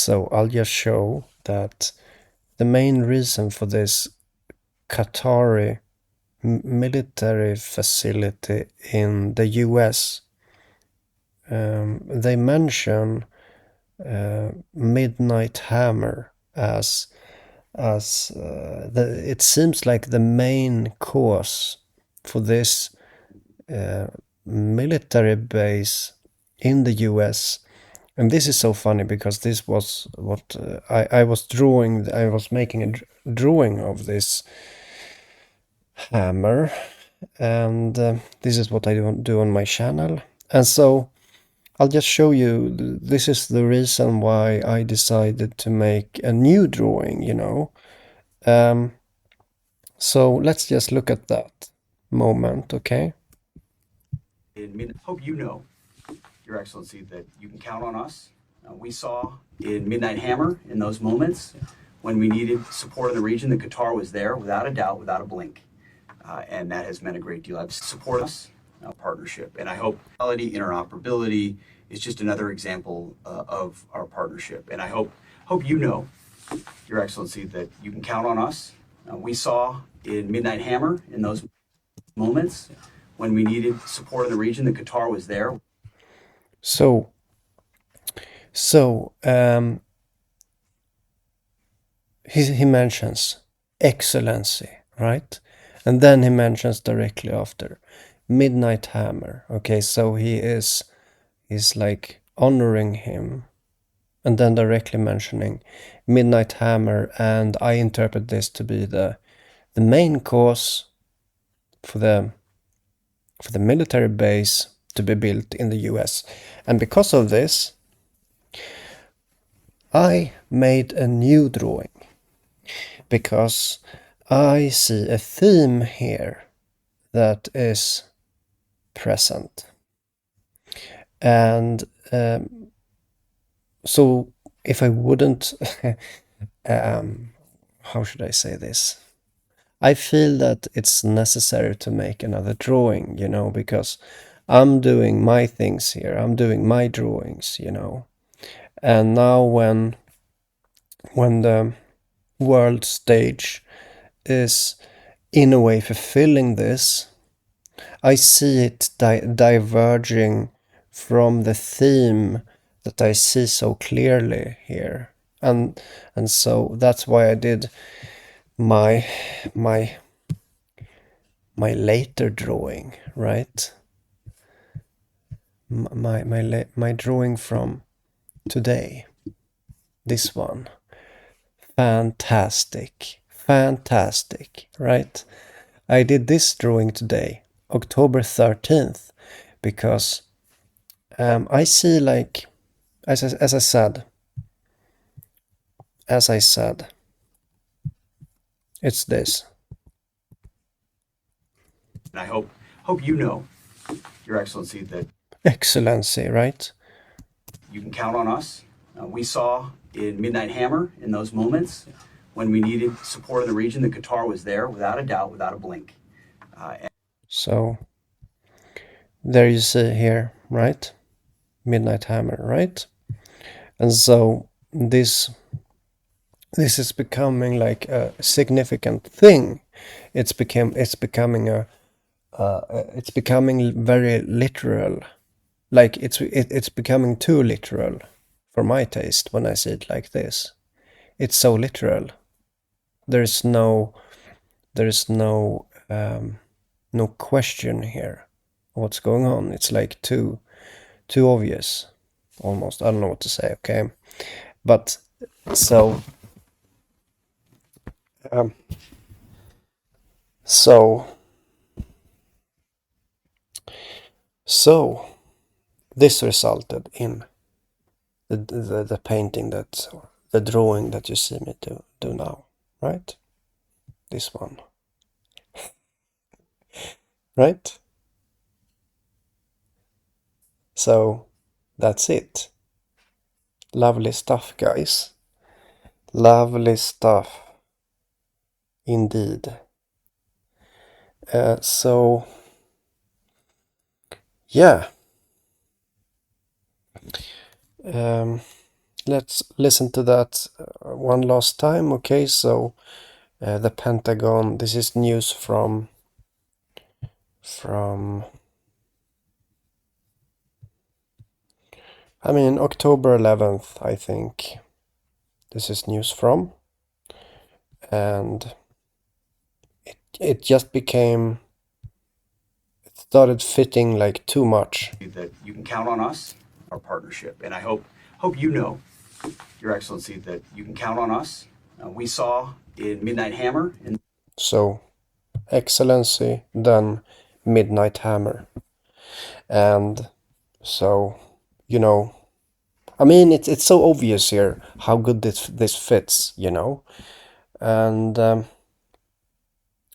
So I'll just show that the main reason for this Qatari military facility in the US, they mention Midnight Hammer as it seems like the main cause for this military base in the US. And this is so funny because this was what I was drawing. I was making a drawing of this hammer, and this is what I do on my channel. And so I'll just show you. This is the reason why I decided to make a new drawing, you know. So let's just look at that moment, okay? Hope you know, Your Excellency, that you can count on us. We saw in Midnight Hammer, in those moments when we needed support in the region, that Qatar was there without a doubt, without a blink. And that has meant a great deal. I've supported us, partnership. And I hope interoperability is just another example of our partnership. And I hope you know, Your Excellency, that you can count on us. We saw in Midnight Hammer, in those moments when we needed support in the region, that Qatar was there. So he mentions excellency, right? And then he mentions directly after Midnight Hammer. Okay, so he's like honoring him, and then directly mentioning Midnight Hammer, and I interpret this to be the main cause for the military base to be built in the US. And because of this, I made a new drawing because I see a theme here that is present. And so if I wouldn't, how should I say this? I feel that it's necessary to make another drawing, you know, because I'm doing my things here. I'm doing my drawings, you know. And now when the world stage is in a way fulfilling this, I see it diverging from the theme that I see so clearly here. And so that's why I did my later drawing, right? My drawing from today. This one. Fantastic, right? I did this drawing today, October 13th, because I see, like, as I said, it's this. And I hope you know, Your Excellency, that Excellency, right? you can count on us. We saw in Midnight Hammer, in those moments when we needed support in the region, that Qatar was there without a doubt, without a blink. So there you see here, right? Midnight Hammer, right? And so this is becoming like a significant thing. It's becoming very literal. Like it's becoming too literal for my taste when I see it like this. It's so literal. There's no no question here what's going on. It's like too obvious, almost. I don't know what to say. Okay, but so so this resulted in the painting, that the drawing that you see me do now, right? This one, right? So that's it. Lovely stuff, guys. Lovely stuff indeed. So yeah, let's listen to that one last time. Okay, so the Pentagon. This is news from I mean October 11th, I think. This is news from, and it just became it started fitting like too much. That you can count on us, our partnership, and I hope you know, Your Excellency, that you can count on us. We saw in Midnight Hammer and So, Excellency, then Midnight Hammer. And so, you know, I mean, it's so obvious here how good this fits, you know. And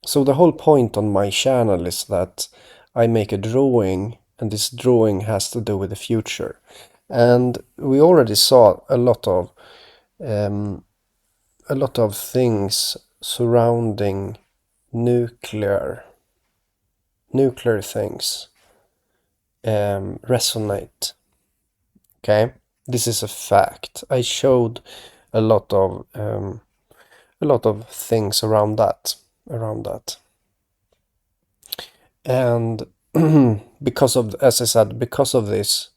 so the whole point on my channel is that I make a drawing, and this drawing has to do with the future. And we already saw um, a lot of things surrounding nuclear things resonate. Okay, this is a fact. I showed a lot of things around that, and because of, as I said, because of this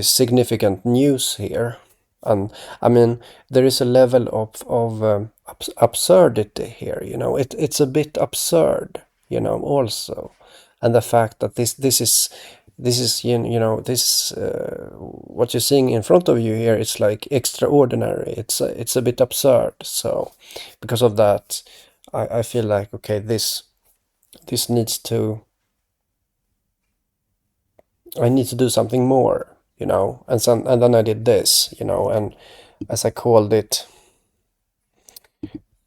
significant news here, and I mean there is a level of absurdity here. You know, it's a bit absurd. You know, also, and the fact that this is you know this what you're seeing in front of you here, it's like extraordinary. It's a bit absurd. So because of that, I feel like, okay, this needs to, I need to do something more, you know. And then I did this, you know, and as I called it,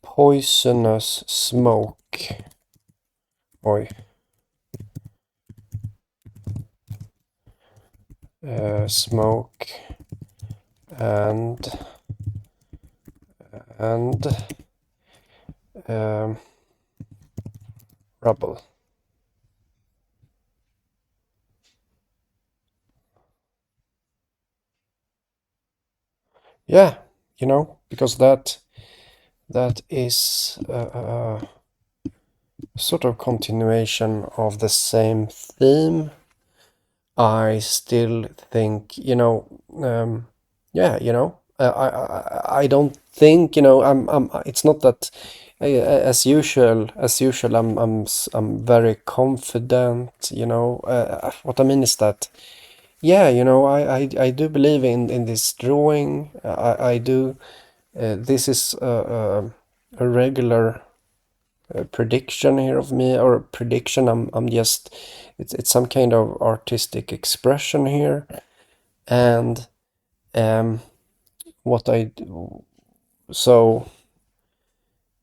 poisonous smoke. Oi. Smoke and um, rubble. Yeah, you know, because that is a sort of continuation of the same theme. I still think, you know, yeah, you know, I don't think, you know, it's not that, as usual, I'm very confident, you know. What I mean is that, yeah, you know, I do believe in this drawing. I do. This is a regular prediction here of me, or prediction. I'm just, it's some kind of artistic expression here. And um what I do, so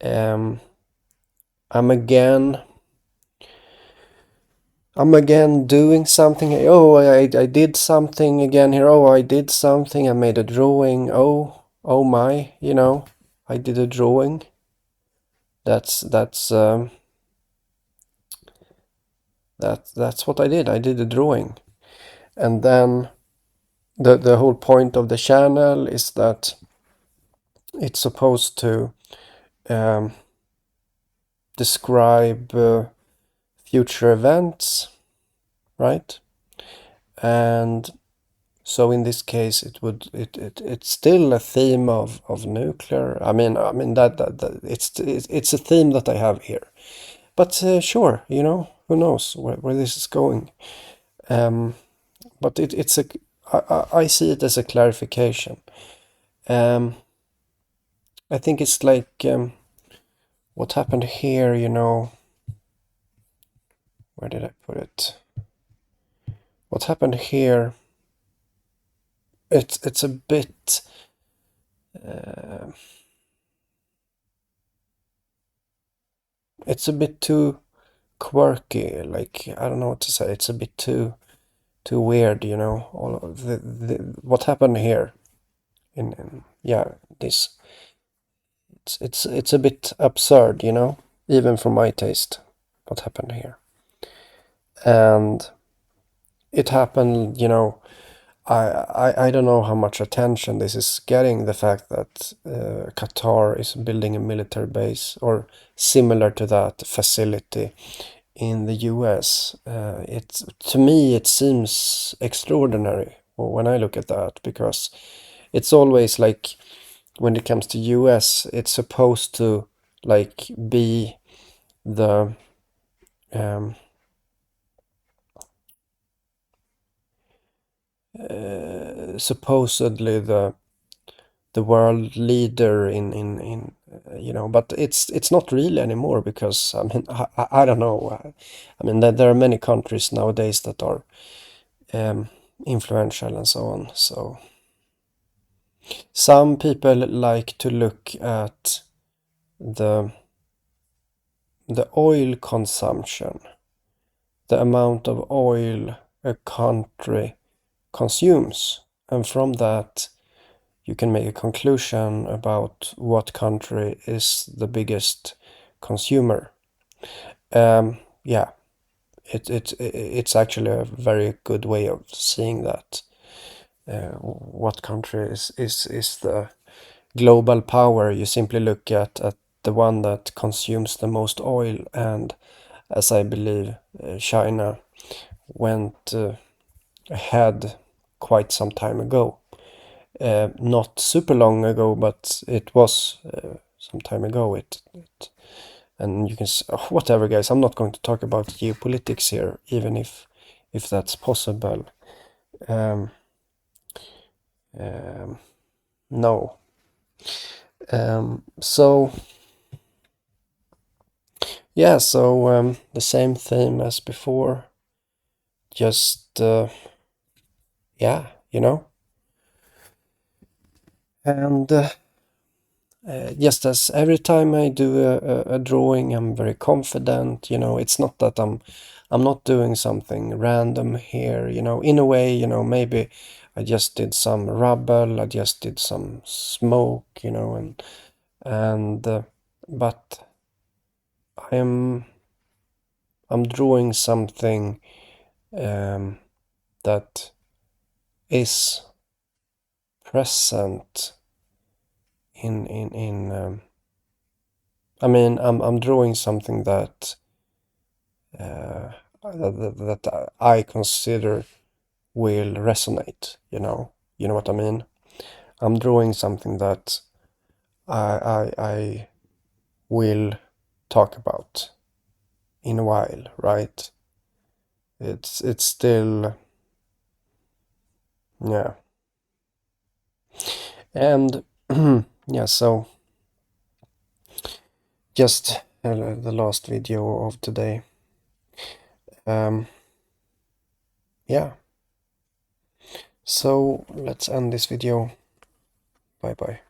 um I'm again doing something. Oh, I did something again here. Oh, I did something. I made a drawing. Oh my, you know, I did a drawing. That's what I did. I did a drawing. And then the whole point of the channel is that it's supposed to um, describe future events, right? And so in this case, it's still a theme of nuclear. I mean that it's a theme that I have here. But sure, you know, who knows where this is going. Um, but it's a, I see it as a clarification. Um, I think it's like what happened here, you know. Where did I put it? What happened here? It's a bit. Uh, it's a bit too quirky. Like, I don't know what to say. It's a bit too weird, you know. All of the what happened here in yeah, this, it's a bit absurd, you know, even for my taste. What happened here? And it happened, you know, I don't know how much attention this is getting, the fact that Qatar is building a military base or similar to that facility in the US. To me it seems extraordinary when I look at that, because it's always like when it comes to US, it's supposed to like be the um, supposedly the world leader in but it's not really anymore, because I mean I don't know. I mean there are many countries nowadays that are um, influential and so on. So some people like to look at the the oil consumption, the amount of oil a country consumes, and from that you can make a conclusion about what country is the biggest consumer. Yeah, it's actually a very good way of seeing that. What country is the global power? You simply look at the one that consumes the most oil, and as I believe, China went ahead quite some time ago. Not super long ago, but it was some time ago. And you can whatever, guys. I'm not going to talk about geopolitics here, even if that's possible. Um, no. So yeah, so the same theme as before. Just yeah, and just as every time I do a drawing, I'm very confident. It's not that I'm not doing something random here. In a way, maybe I just did some rubble, I just did some smoke, and but I'm I'm drawing something um, that is present in I mean, I'm drawing something uh, that I consider will resonate. You know what I mean. I'm drawing something that I will talk about in a while, right? It's still, yeah, and yeah. So just the last video of today. Um, yeah. So let's end this video. Bye bye.